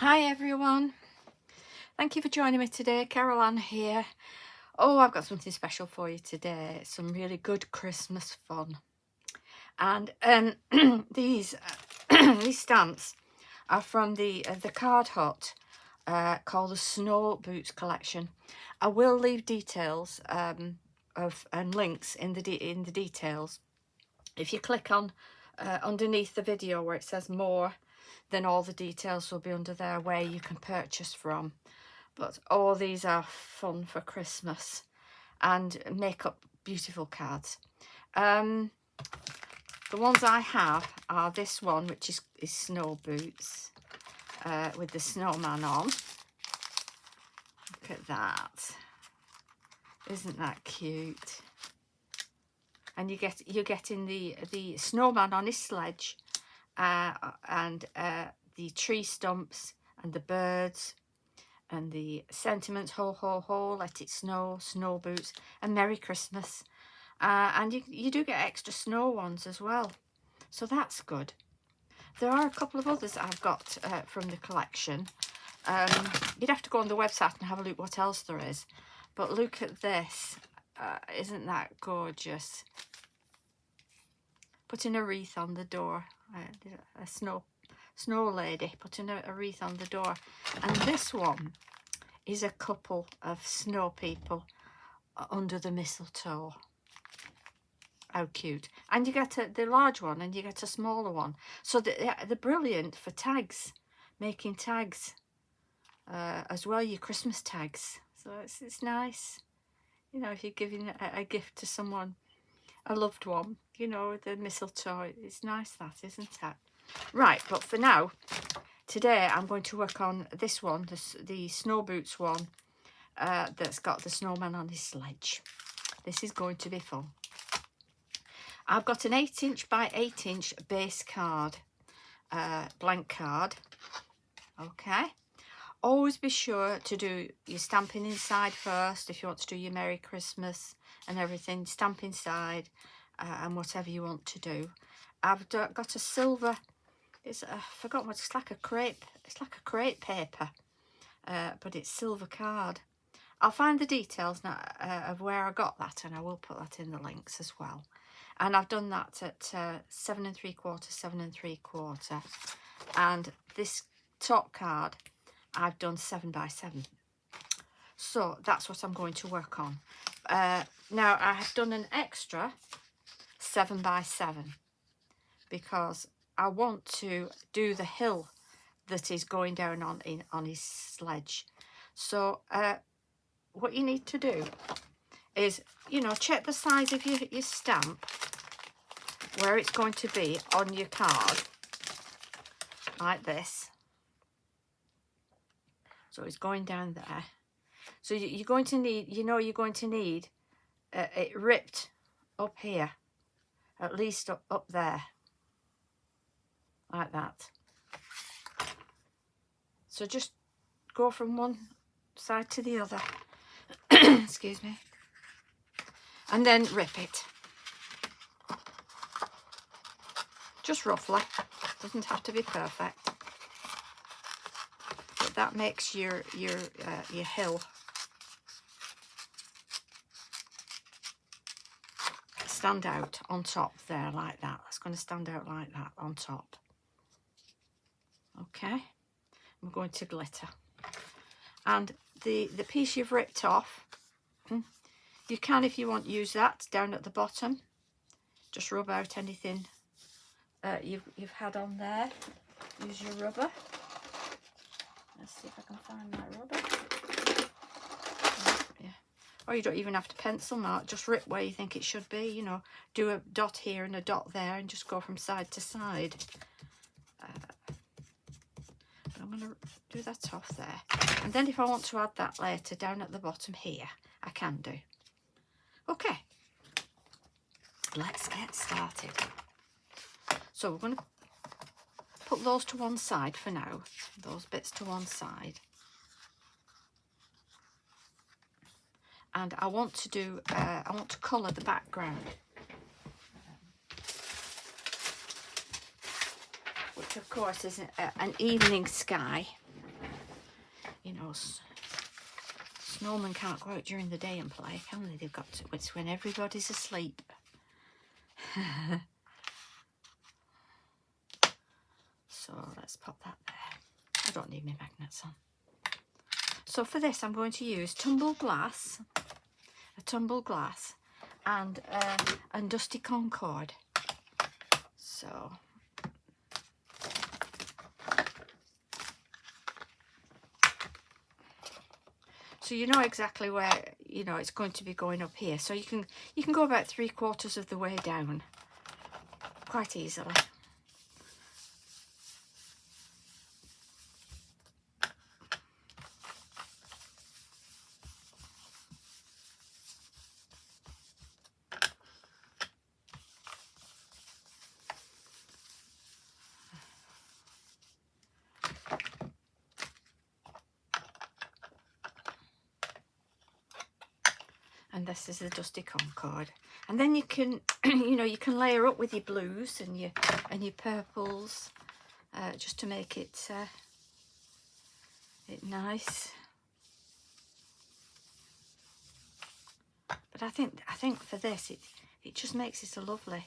Hi everyone, thank you for joining me today. Carol-Ann here. Oh, I've got something special for you today. Some really good Christmas fun. And these these stamps are from the card hut called the Snowboots collection. I will leave details and links in the details. If you click on underneath the video where it says more, then all the details will be under there where you can purchase from. But all these are fun for Christmas and make up beautiful cards. The ones I have are this one, which is Snowboots with the snowman on. Look at that. Isn't that cute? And you're getting the snowman on his sledge and the tree stumps and the birds and the sentiments, ho ho ho, let it snow, snow boots, and Merry Christmas. And you do get extra snow ones as well, so that's good. There are a couple of others I've got from the collection. You'd have to go on the website and have a look what else there is, but look at this. Isn't that gorgeous? Putting a wreath on the door, a snow lady putting a wreath on the door. And this one is a couple of snow people under the mistletoe. How cute. And you get the large one and you get a smaller one, so they're brilliant for tags, making tags as well, your Christmas tags. So it's nice, you know, if you're giving a gift to someone, a loved one, you know, the mistletoe. It's nice, that, isn't it? Right, but for now, today I'm going to work on this one, the Snowboots one, that's got the snowman on his sledge. This is going to be fun. I've got an 8" by 8" base card, blank card. Okay. Always be sure to do your stamping inside first if you want to do your Merry Christmas and everything. Stamp inside and whatever you want to do. I've got a silver, I forgot what it's like, a crepe. It's like a crepe paper, but it's silver card. I'll find the details now of where I got that, and I will put that in the links as well. And I've done that at 7 3/4, 7 3/4, and this top card I've done 7 by 7. So that's what I'm going to work on. Now I have done an extra 7 by 7 because I want to do the hill that is going down on his sledge. So what you need to do is, you know, check the size of your stamp, where it's going to be on your card, like this. So it's going down there. So you're going to need, you know, you're going to need it ripped up here, at least up there, like that. So just go from one side to the other, excuse me, and then rip it. Just roughly, doesn't have to be perfect, but that makes your hill stand out on top there, like that. That's going to stand out like that on top. Okay, I'm going to glitter, and the piece you've ripped off, you can, if you want, use that down at the bottom. Just rub out anything you've had on there. Use your rubber. Let's see if I can find my rubber. Yeah. Or you don't even have to pencil mark, just rip where you think it should be, you know, do a dot here and a dot there and just go from side to side. But I'm going to do that off there. And then if I want to add that later down at the bottom here, I can do. Okay, let's get started. So we're going to put those to one side for now, those bits to one side. And I want to do, I want to colour the background, which of course is an evening sky. you know, snowmen can't go out during the day and play, can they? They've got to, it's when everybody's asleep. So let's pop that there. I don't need my magnets on. So for this I'm going to use tumbled glass, a tumbled glass, and dusty concord. So you know exactly where, you know, it's going to be going up here. So you can go about 3/4 of the way down quite easily. And this is the dusty concord, and then you can you know, you can layer up with your blues and your purples, just to make it nice. But I think for this it just makes it a lovely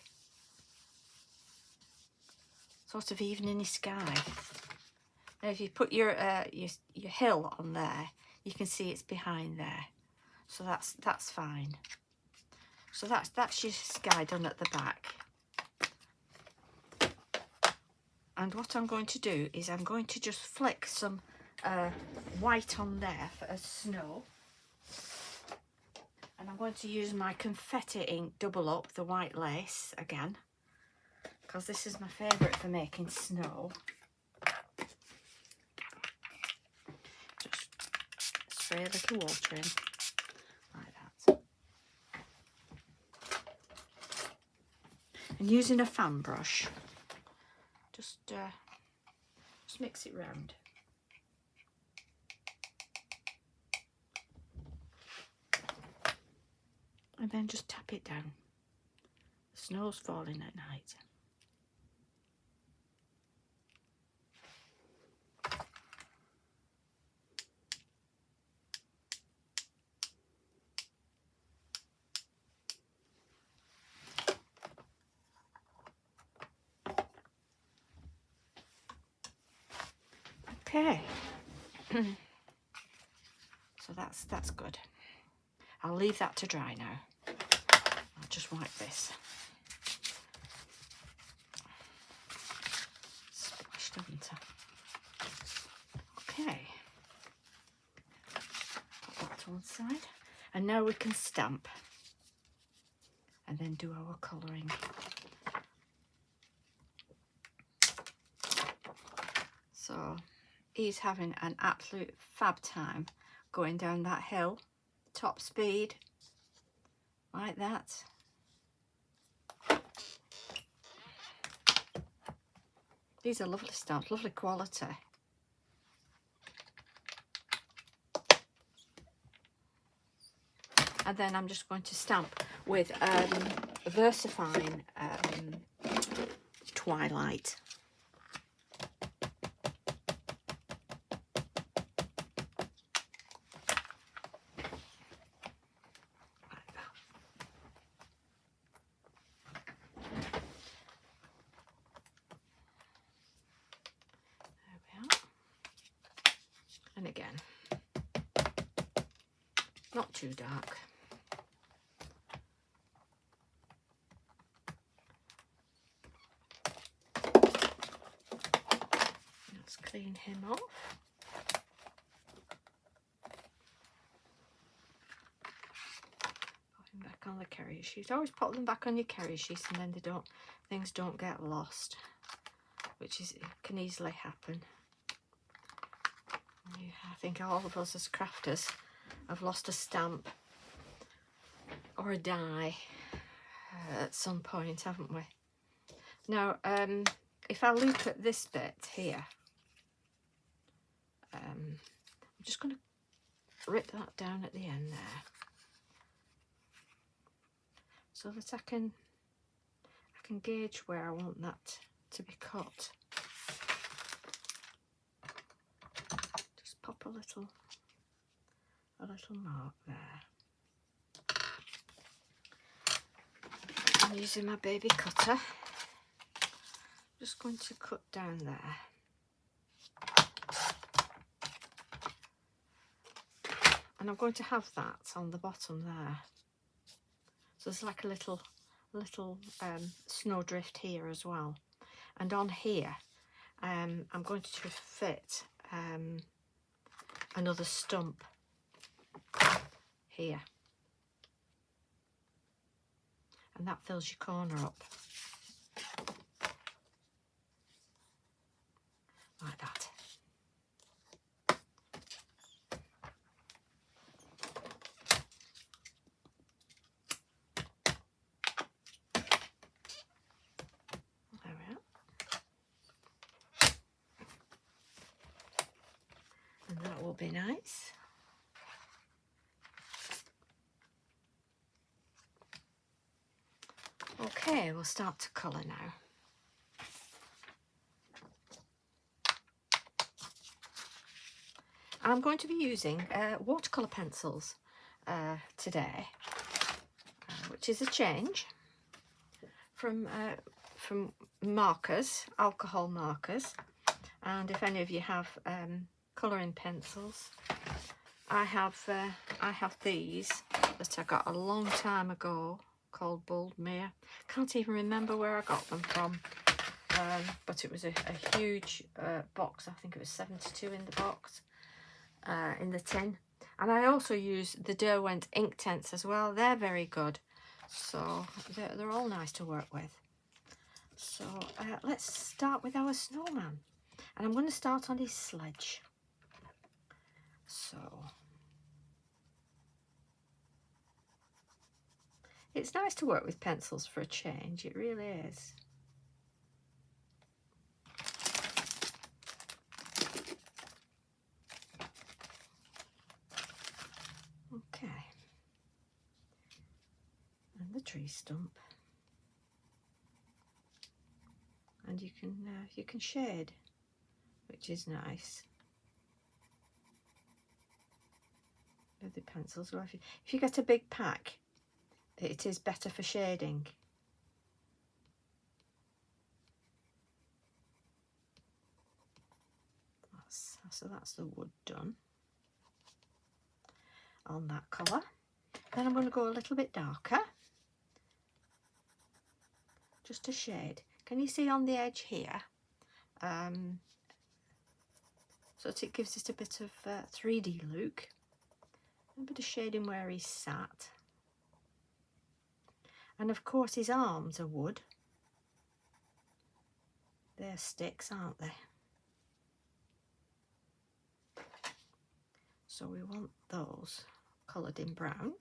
sort of evening sky. Now if you put your hill on there, you can see it's behind there. So that's fine. So that's your sky done at the back. And what I'm going to do is I'm going to just flick some white on there for a snow. And I'm going to use my confetti ink double up, the white lace again, because this is my favourite for making snow. Just spray a little water in. And using a fan brush, just mix it round. And then just tap it down. The snow's falling at night. Okay, so that's good. I'll leave that to dry now. I'll just wipe this. Splashed, haven't I? Okay, put that to one side, and now we can stamp and then do our colouring. So he's having an absolute fab time going down that hill, top speed, like that. These are lovely stamps, lovely quality. And then I'm just going to stamp with VersaFine Twilight. And again, not too dark. Let's clean him off. Put him back on the carrier sheet. Always put them back on your carrier sheet, and then things don't get lost, which can easily happen. I think all of us as crafters have lost a stamp or a die at some point, haven't we? Now, if I look at this bit here, I'm just going to rip that down at the end there, so that I can gauge where I want that to be cut. Pop a little mark there. I'm using my baby cutter. Just going to cut down there. And I'm going to have that on the bottom there. So there's like a little snowdrift here as well. And on here, I'm going to fit another stump here. And that fills your corner up. Like that. There we are. And that will be nice. Okay, we'll start to colour now. I'm going to be using watercolour pencils today, which is a change from markers, alcohol markers. And if any of you have colouring pencils, I have these that I got a long time ago called Boldmere. Can't even remember where I got them from, but it was a huge box. I think it was 72 in the box. In the tin. And I also use the Derwent ink tents as well. They're very good, so they're all nice to work with. So let's start with our snowman, and I'm going to start on his sledge. So it's nice to work with pencils for a change, it really is. Okay, and the tree stump, and you can shade, which is nice with the pencils. Well, if you get a big pack, it is better for shading. So that's the wood done on that colour. Then I'm going to go a little bit darker, just a shade. Can you see on the edge here? So that it gives it a bit of 3D look. A bit of shading where he's sat. And of course his arms are wood. They're sticks, aren't they? So we want those coloured in brown.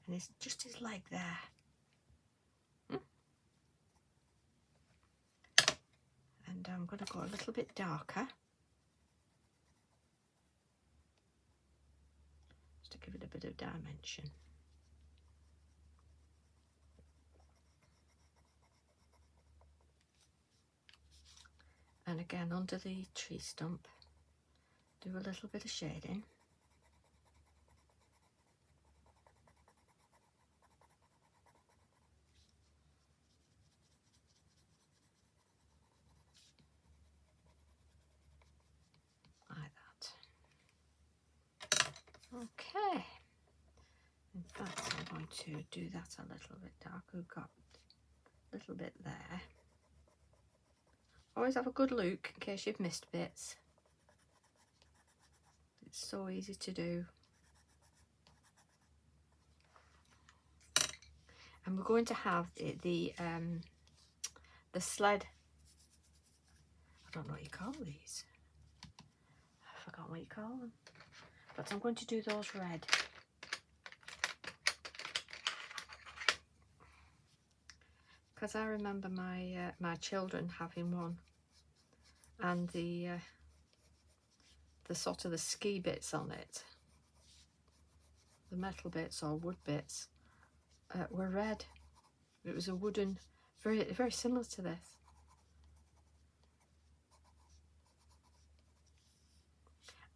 And it's just his leg there. And I'm going to go a little bit darker, just to give it a bit of dimension. And again, under the tree stump, do a little bit of shading. Like that. Okay. In fact, I'm going to do that a little bit darker. We've got a little bit there. Always have a good look in case you've missed bits. It's so easy to do. And we're going to have the sled. I don't know what you call these. I forgot what you call them. But I'm going to do those red. Because I remember my children having one, and the sort of the ski bits on it, the metal bits or wood bits, were red. It was a wooden, very similar to this.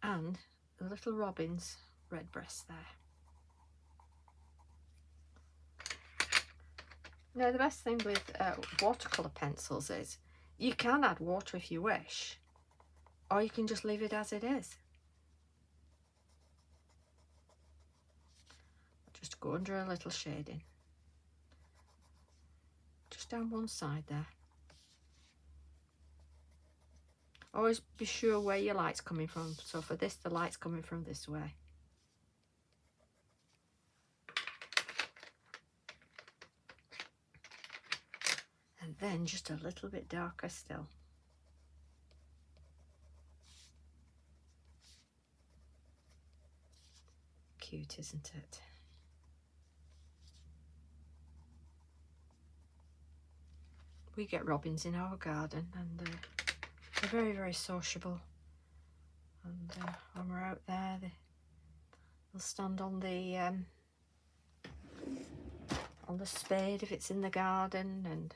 and the little robin's redbreast there. Now the best thing with watercolour pencils is you can add water if you wish, or you can just leave it as it is. Just go under a little shading, just down one side there. Always be sure where your light's coming from. So for this, the light's coming from this way. And then just a little bit darker still. Cute, isn't it? We get robins in our garden, and they're very, very sociable. And when we're out there, they'll stand on the spade if it's in the garden, and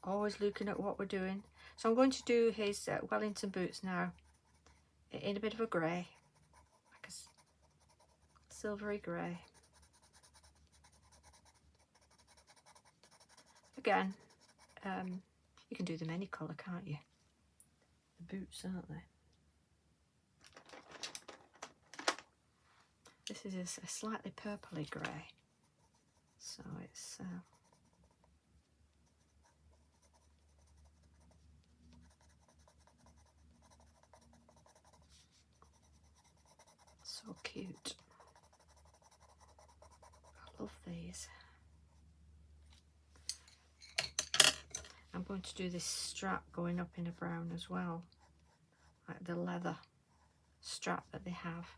always looking at what we're doing. So I'm going to do his Wellington boots now in a bit of a grey, like a silvery grey. Again, you can do them any colour, can't you? The boots, aren't they? This is a slightly purpley grey, so it's so cute. I love these. I'm going to do this strap going up in a brown as well, like the leather strap that they have.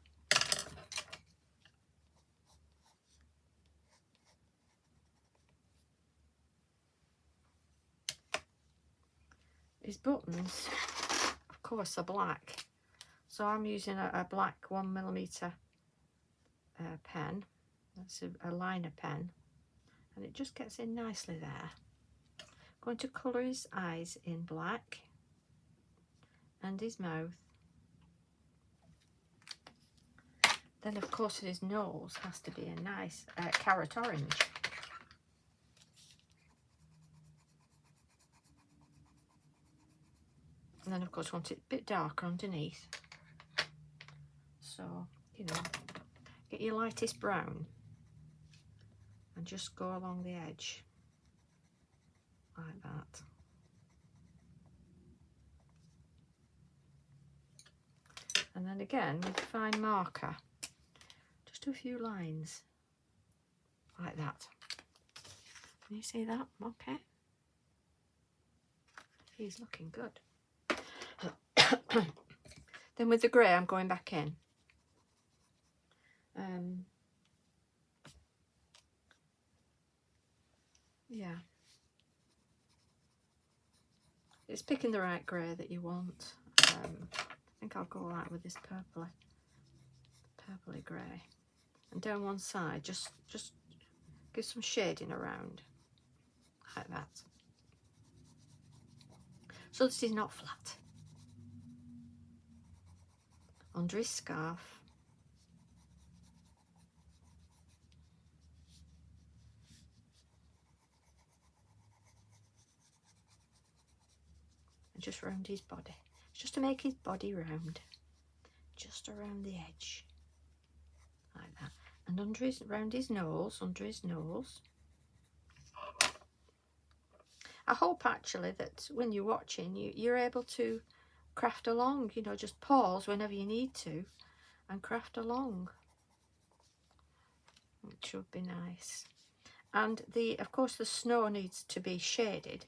His buttons, of course, are black, so I'm using a black 1mm pen. That's a liner pen, and it just gets in nicely there. Going to colour his eyes in black and his mouth. Then of course his nose has to be a nice carrot orange. And then of course want it a bit darker underneath. So, you know, get your lightest brown and just go along the edge. Like that. And then again with a fine marker, just do a few lines like that. Can you see that? Okay. He's looking good. Then with the grey, I'm going back in. Yeah. It's picking the right grey that you want. I think I'll go out with this purpley grey. And down one side, just give some shading around, like that. So this is not flat. Under his scarf. And just round his body. Just to make his body round. Just around the edge. Like that. And round his nose, under his nose. I hope actually that when you're watching, you're able to craft along, you know, just pause whenever you need to and craft along, which would be nice. And of course the snow needs to be shaded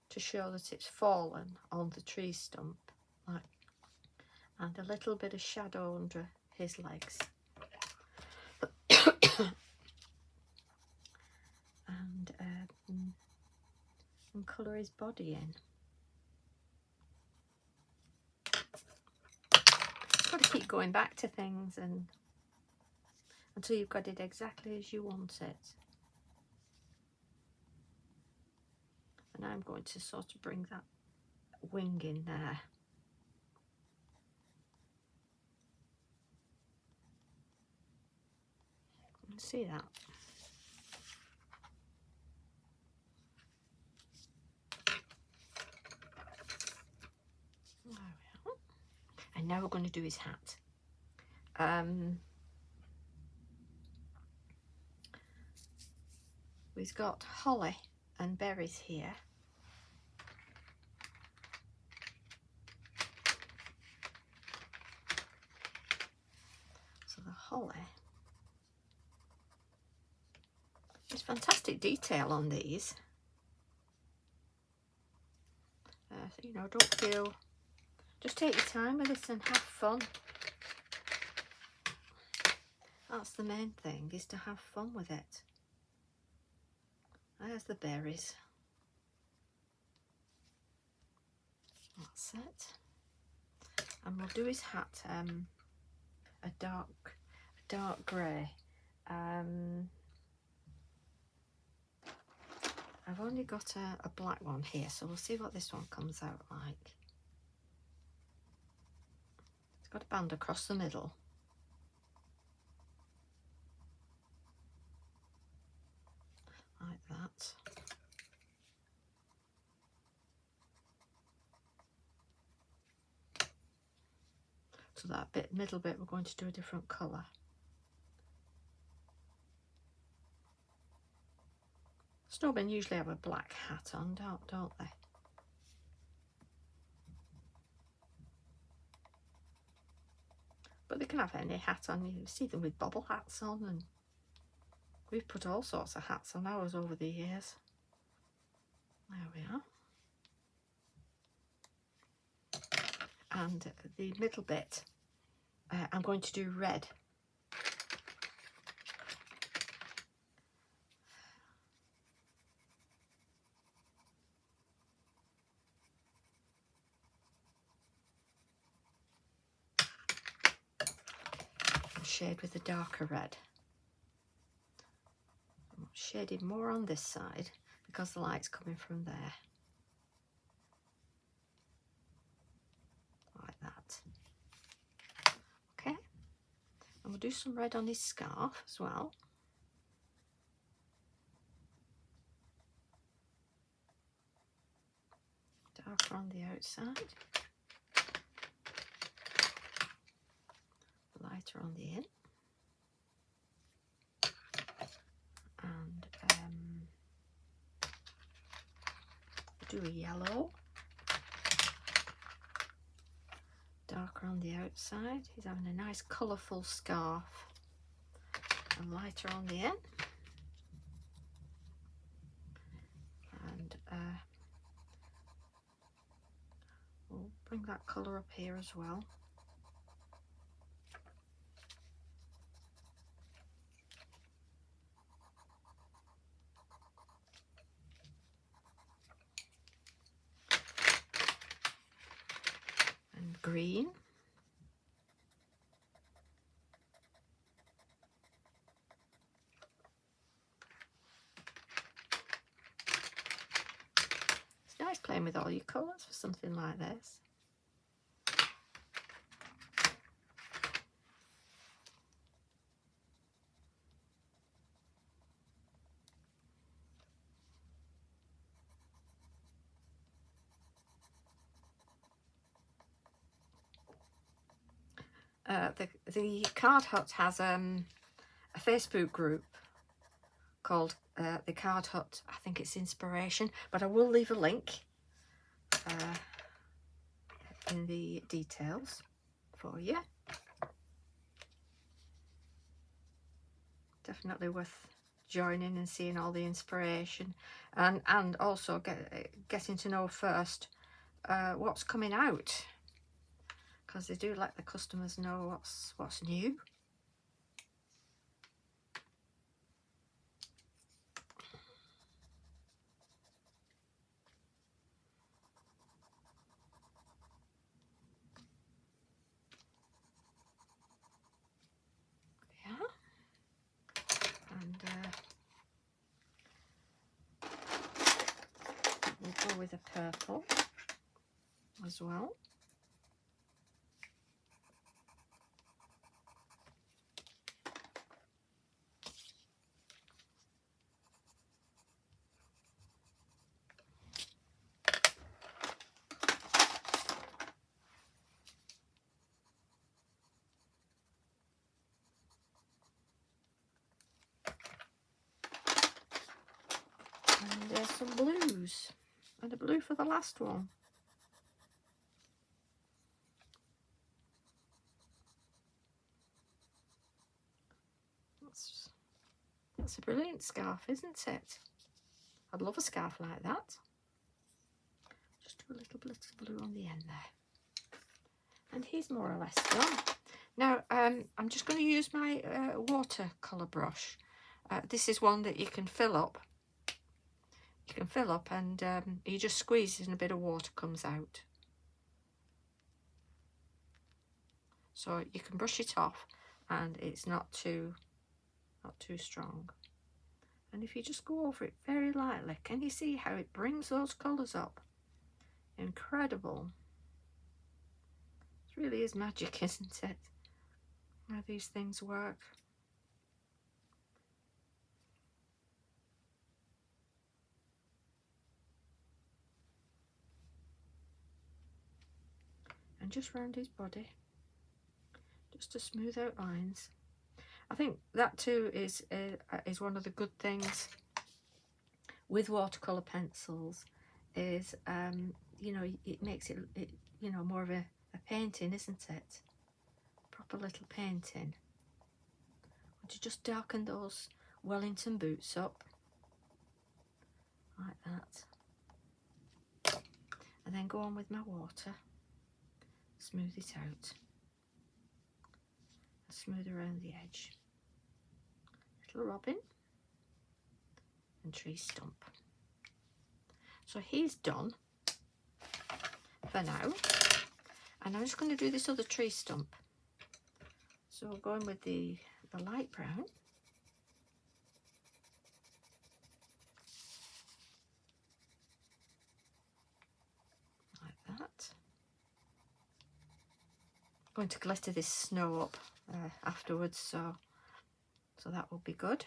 to show that it's fallen on the tree stump, like, and a little bit of shadow under his legs. And colour his body in. Got to keep going back to things until you've got it exactly as you want it. And I'm going to sort of bring that wing in there. See that? There we are. And now we're going to do his hat. We've got holly and berries here. So the holly. There's fantastic detail on these. You know, don't feel... Just take your time with this and have fun. That's the main thing, is to have fun with it. There's the berries. That's it. And we'll do his hat a dark grey. I've only got a black one here, so we'll see what this one comes out like. It's got a band across the middle. Like that. So that middle bit we're going to do a different colour. Snowmen usually have a black hat on, don't they? But they can have any hat on. You see them with bobble hats on, and we've put all sorts of hats on ours over the years. There we are. And the middle bit, I'm going to do red. Shade with a darker red. I'm shading more on this side because the light's coming from there. Like that. Okay. And we'll do some red on his scarf as well. Darker on the outside. Lighter on the in, and do a yellow, darker on the outside. He's having a nice colourful scarf, and lighter on the in, and we'll bring that colour up here as well. Green. It's nice playing with all your colours for something like this. The Card Hut has a Facebook group called the Card Hut. I think it's Inspiration, but I will leave a link in the details for you. Definitely worth joining and seeing all the inspiration, and also getting to know first what's coming out, because they do let the customers know what's new. Yeah, and we'll go with a purple as well. some blues and a blue for the last one. That's a brilliant scarf, isn't it? I'd love a scarf like that. Just do a little bit of blue on the end there. And he's more or less done. Now, I'm just going to use my watercolour brush. This is one that you can fill up. You can fill up and you just squeeze it and a bit of water comes out. So you can brush it off and it's not too strong. And if you just go over it very lightly, can you see how it brings those colours up? Incredible. It really is magic, isn't it? How these things work. And just round his body, just to smooth out lines. I think that too is one of the good things with watercolour pencils is, you know, it makes it, you know, more of a painting, isn't it? Proper little painting. To just darken those Wellington boots up like that, and then go on with my water, smooth it out. Smooth around the edge. Little robin and tree stump. So he's done for now, and I'm just going to do this other tree stump. So we're going with the light brown. Like that. I'm going to glitter this snow up afterwards, so that will be good.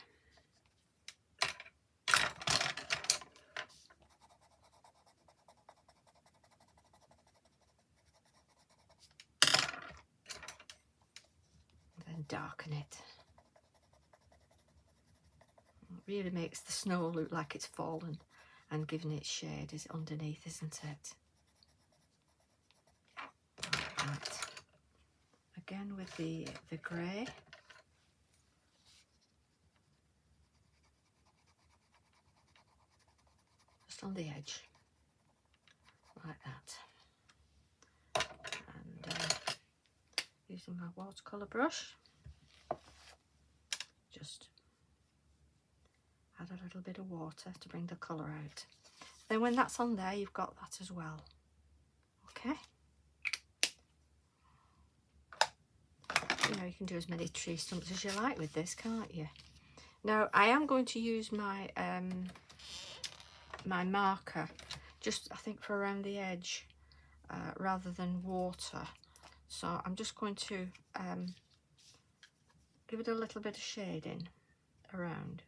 And then darken it. It really makes the snow look like it's fallen and giving it shade is underneath, isn't it? Like that. Again with the grey. Just on the edge, like that. And using my watercolour brush, just add a little bit of water to bring the colour out. Then when that's on there, you've got that as well. Okay. You know, you can do as many tree stumps as you like with this, can't you? Now, I am going to use my my marker, just I think for around the edge, rather than water. So I'm just going to give it a little bit of shading around.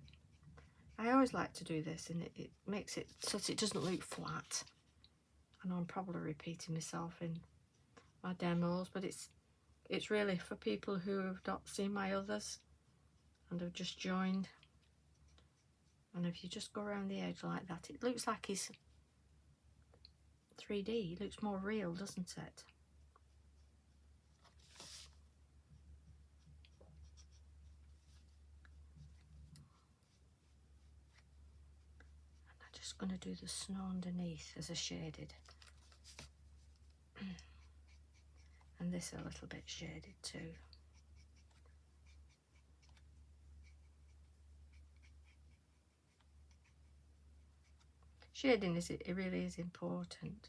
I always like to do this, and it makes it so that it doesn't look flat. I know I'm probably repeating myself in my demos, but it's really for people who have not seen my others and have just joined. And if you just go around the edge like that, it looks like he's 3D. It looks more real, doesn't it? And I'm just going to do the snow underneath as a shaded. And this a little bit shaded too. Shading it really is important.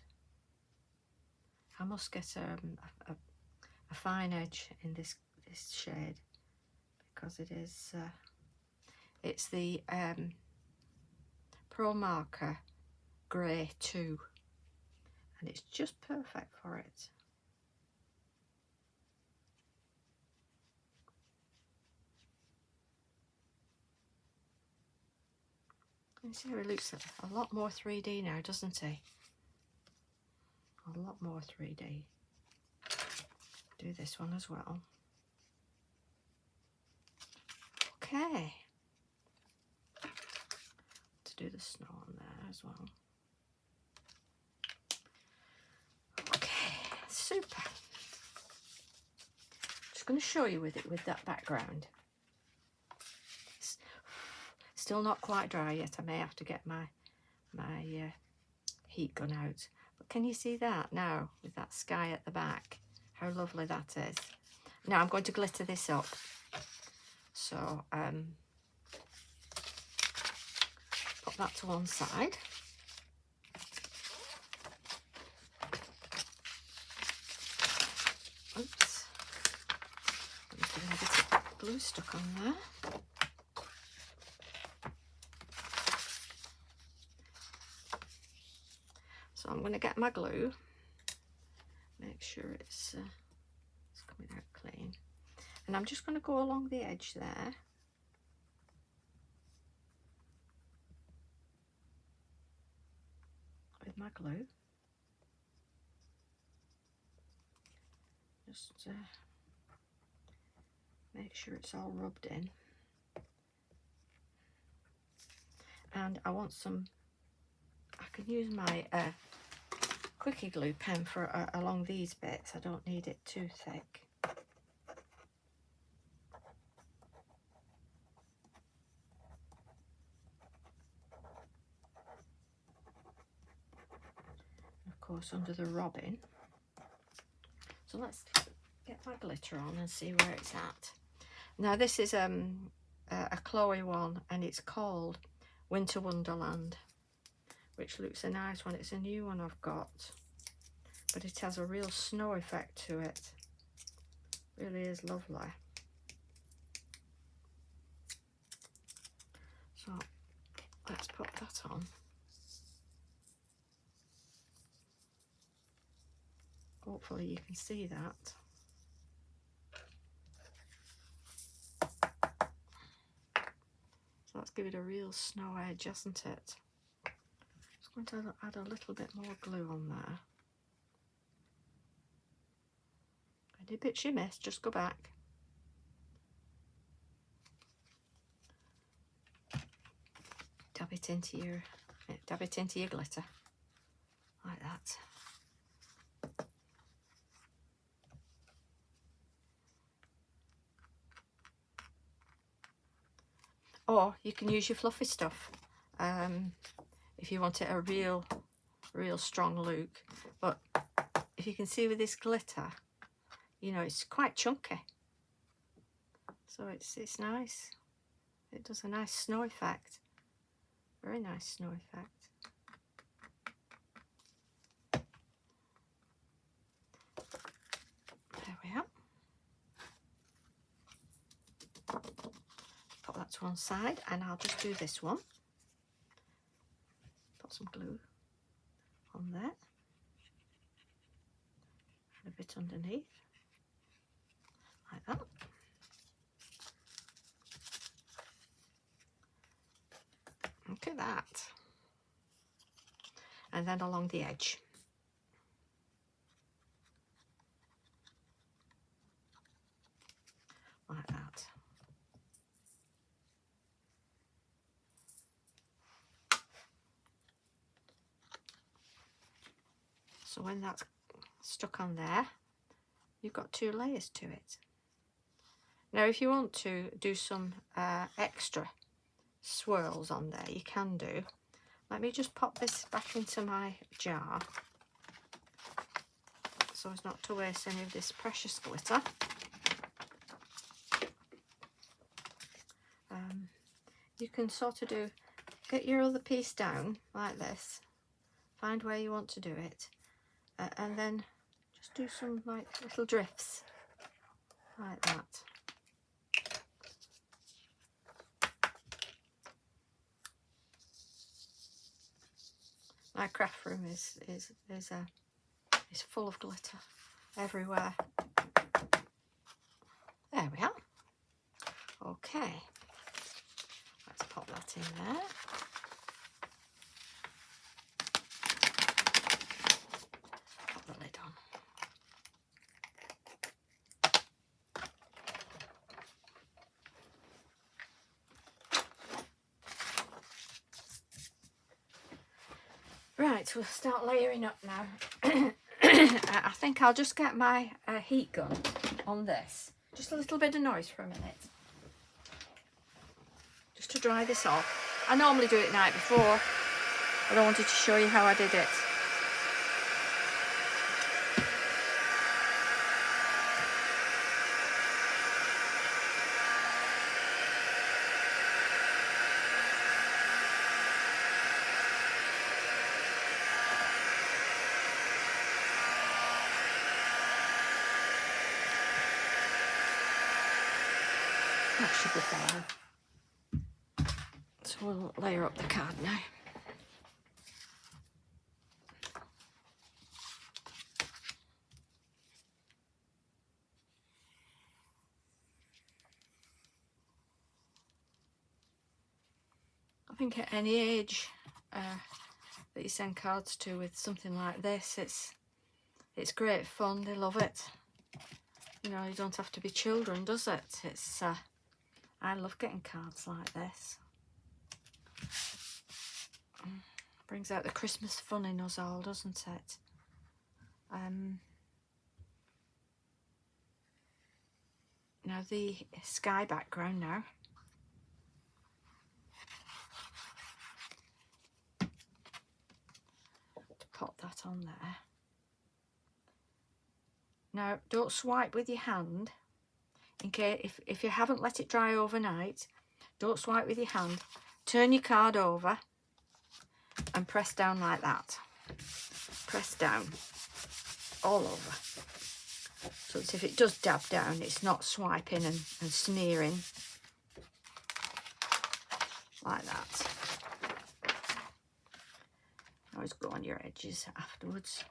I must get a fine edge in this shade, because it is it's the Pro Marker Grey 2, and it's just perfect for it. You see how he looks a lot more 3D now, doesn't he? A lot more 3D. Do this one as well. Okay. To do the snow on there, as well. Okay, super. Just going to show you with it with that background. It's still not quite dry yet. I may have to get my heat gun out. But can you see that now with that sky at the back? How lovely that is. Now I'm going to glitter this up. So put that to one side. Oops. There's a bit of glue stuck on there. So I'm going to get my glue. Make sure it's coming out clean. And I'm just going to go along the edge there. With my glue. Just make sure it's all rubbed in. And I want some, I can use my quickie glue pen for along these bits. I don't need it too thick. Of course, under the robin. So let's get my glitter on and see where it's at. Now this is a Chloe one, and it's called Winter Wonderland, which looks a nice one. It's a new one I've got, but it has a real snow effect to it. Really is lovely. So let's put that on. Hopefully you can see that. So let's give it a real snow edge, isn't it? Just going to add a little bit more glue on there. Any bits you missed, just go back. Dab it into your glitter, like that. Or you can use your fluffy stuff if you want it a real strong look. But if you can see with this glitter, you know, it's quite chunky. So it's nice. It does a nice snow effect. Very nice snow effect. There we are. Put that to one side, and I'll just do this one. Put some glue on there. And a bit underneath. Like that. Look at that. And then along the edge. Like that. So when that's stuck on there, you've got 2 layers to it. Now if you want to do some extra swirls on there, you can do. Let me just pop this back into my jar so as not to waste any of this precious glitter. You can sort of get your other piece down like this, find where you want to do it, and then just do some like little drifts like that. My craft room is full of glitter everywhere. There we are. Okay, let's pop that in there. Pop the lid on. we'll start layering up now. I think I'll just get my heat gun on this. Just a little bit of noise for a minute. Just to dry this off. I normally do it the night before, but I wanted to show you how I did it. That should be fine. So we'll layer up the card now. I think at any age that you send cards to with something like this, it's great fun. They love it. You know, you don't have to be children, does it? It's I love getting cards like this. Brings out the Christmas fun in us all, doesn't it? Now the sky background now. To pop that on there. Now don't swipe with your hand. In case if you haven't let it dry overnight, don't swipe with your hand. Turn your card over and press down like that. Press down all over. So that if it does dab down, it's not swiping and smearing like that. Always go on your edges afterwards.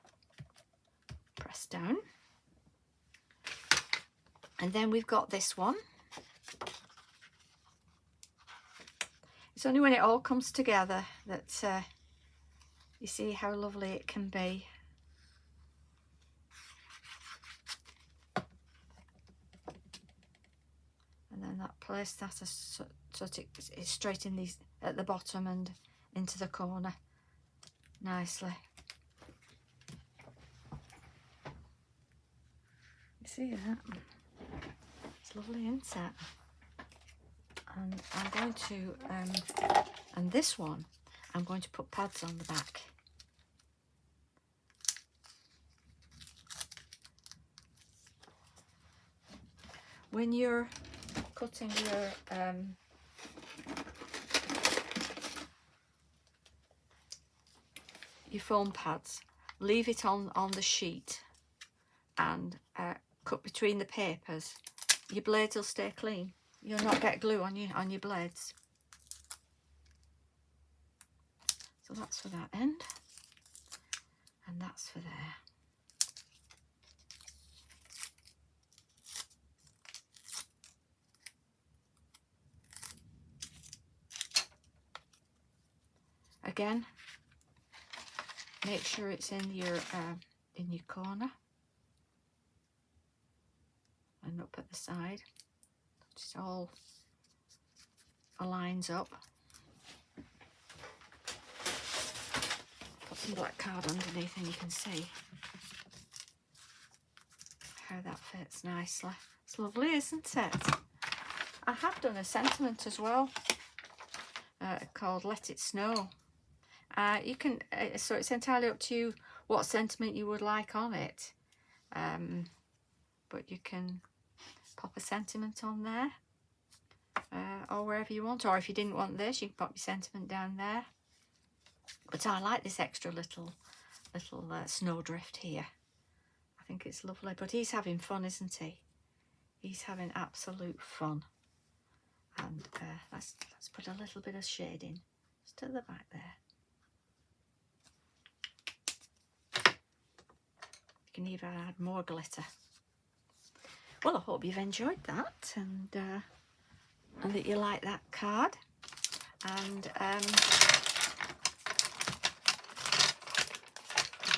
Press down. And then we've got this one. It's only when it all comes together that you see how lovely it can be. And then that place that so it's straight in these at the bottom and into the corner nicely. You see that? It's lovely, isn't it? And I'm going to, and this one, I'm going to put pads on the back. When you're cutting your foam pads, leave it on the sheet and cut between the papers. Your blades will stay clean. You'll not get glue on your blades. So that's for that end, and that's for there. Again, make sure it's in your corner and up at the side. Just all aligns up. Put some black card underneath and you can see how that fits nicely. It's lovely, isn't it? I have done a sentiment as well called Let It Snow. You can, so it's entirely up to you what sentiment you would like on it, but you can pop a sentiment on there or wherever you want, or if you didn't want this you can pop your sentiment down there. But I like this extra little snowdrift here. I think it's lovely. But he's having fun, isn't he? He's having absolute fun. And let's put a little bit of shading just at the back there. You can even add more glitter. Well, I hope you've enjoyed that, and that you like that card. And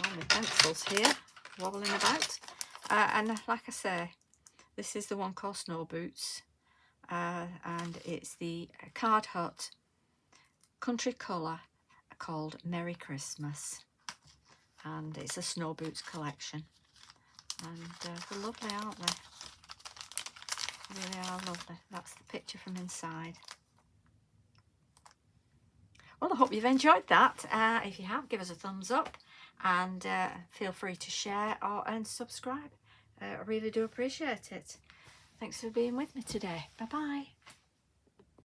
all my pencils here wobbling about. And like I say, this is the one called Snowboots, and it's the Card Hut country colour called Merry Christmas. and it's a Snowboots collection, and they're lovely, aren't they? They really are lovely. That's the picture from inside. Well, I hope you've enjoyed that. If you have, give us a thumbs up, and feel free to share and subscribe. I really do appreciate it. Thanks for being with me today. Bye bye.